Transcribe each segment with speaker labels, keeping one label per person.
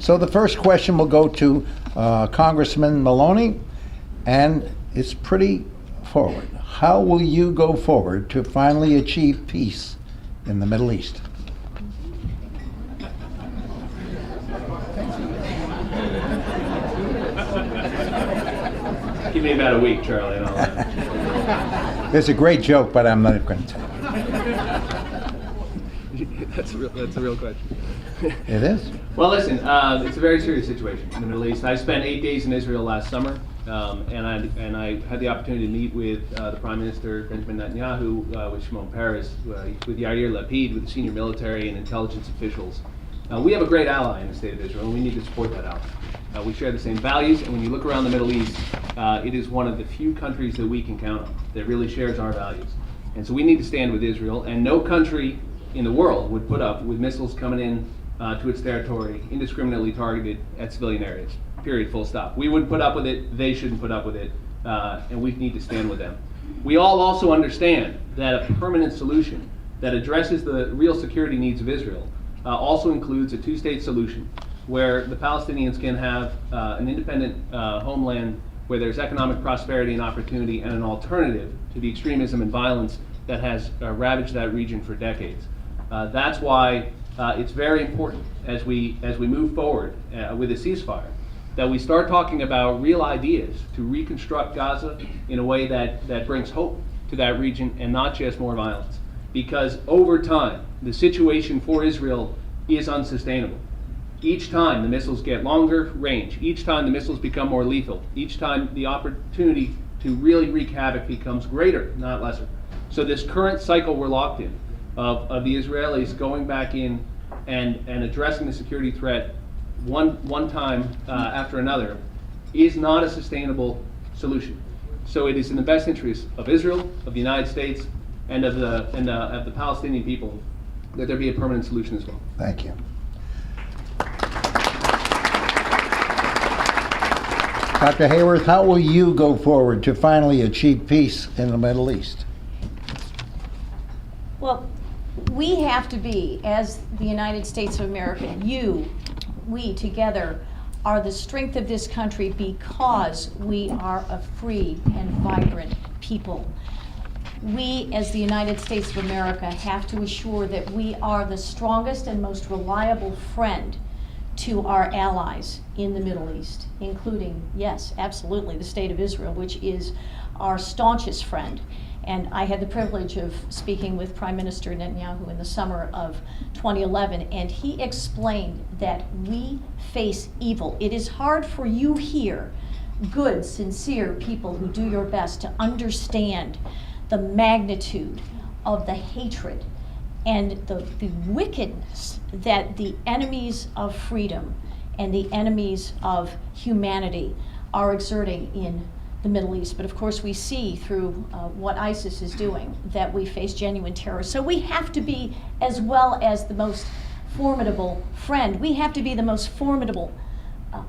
Speaker 1: So the first question will go to Congressman Maloney, and it's pretty forward. How will you go forward to finally achieve peace in the Middle East?
Speaker 2: Give me about a week, Charlie, and I'll
Speaker 1: It's a great joke, but I'm not going to tell you.
Speaker 3: That's a real question.
Speaker 1: It is?
Speaker 2: Well, listen, it's a very serious situation in the Middle East. I spent 8 days in Israel last summer, and I had the opportunity to meet with the Prime Minister Benjamin Netanyahu, with Shimon Peres, with Yair Lapid, with the senior military and intelligence officials. We have a great ally in the state of Israel, and we need to support that ally. We share the same values, and when you look around the Middle East, it is one of the few countries that we can count on that really shares our values. And so we need to stand with Israel, and no country in the world would put up with missiles coming in to its territory, indiscriminately targeted at civilian areas. Period, full stop. We wouldn't put up with it, they shouldn't put up with it, and we need to stand with them. We all also understand that a permanent solution that addresses the real security needs of Israel also includes a two-state solution where the Palestinians can have an independent homeland where there's economic prosperity and opportunity, and an alternative to the extremism and violence that has ravaged that region for decades. That's why it's very important as we move forward with a ceasefire that we start talking about real ideas to reconstruct Gaza in a way that brings hope to that region and not just more violence. Because over time, the situation for Israel is unsustainable. Each time the missiles get longer range, each time the missiles become more lethal, each time the opportunity to really wreak havoc becomes greater, not lesser. So this current cycle we're locked in of the Israelis going back in and addressing the security threat one time after another is not a sustainable solution. So it is in the best interest of Israel, of the United States, and of the Palestinian people that there be a permanent solution as well.
Speaker 1: Thank you. Dr. Hayworth, how will you go forward to finally achieve peace in the Middle East?
Speaker 4: Well, we have to be, as the United States of America, we together are the strength of this country because we are a free and vibrant people. We, as the United States of America, have to assure that we are the strongest and most reliable friend to our allies in the Middle East, including, yes, absolutely, the State of Israel, which is our staunchest friend. And I had the privilege of speaking with Prime Minister Netanyahu in the summer of 2011, and he explained that we face evil. It is hard for you here, good, sincere people who do your best, to understand the magnitude of the hatred and the wickedness that the enemies of freedom and the enemies of humanity are exerting in the Middle East. But of course we see through what ISIS is doing that we face genuine terror. So we have to be, as well as the most formidable friend, we have to be the most formidable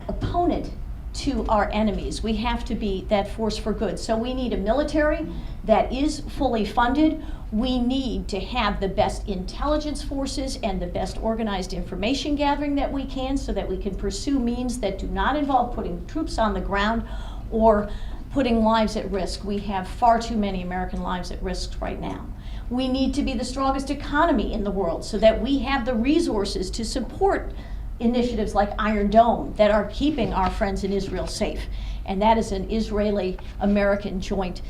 Speaker 4: opponent to our enemies. We have to be that force for good. So we need a military that is fully funded. We need to have the best intelligence forces and the best organized information gathering that we can, so that we can pursue means that do not involve putting troops on the ground or putting lives at risk. We have far too many American lives at risk right now. We need to be the strongest economy in the world so that we have the resources to support initiatives like Iron Dome that are keeping our friends in Israel safe. And that is an Israeli-American joint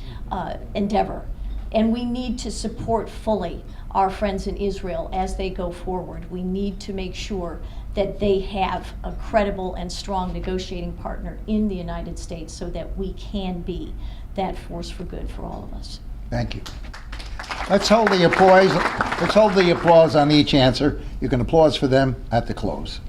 Speaker 4: endeavor. And we need to support fully our friends in Israel as they go forward. We need to make sure that they have a credible and strong negotiating partner in the United States so that we can be that force for good for all of us.
Speaker 1: Thank you. Let's hold the applause. Let's hold the applause on each answer. You can applause for them at the close.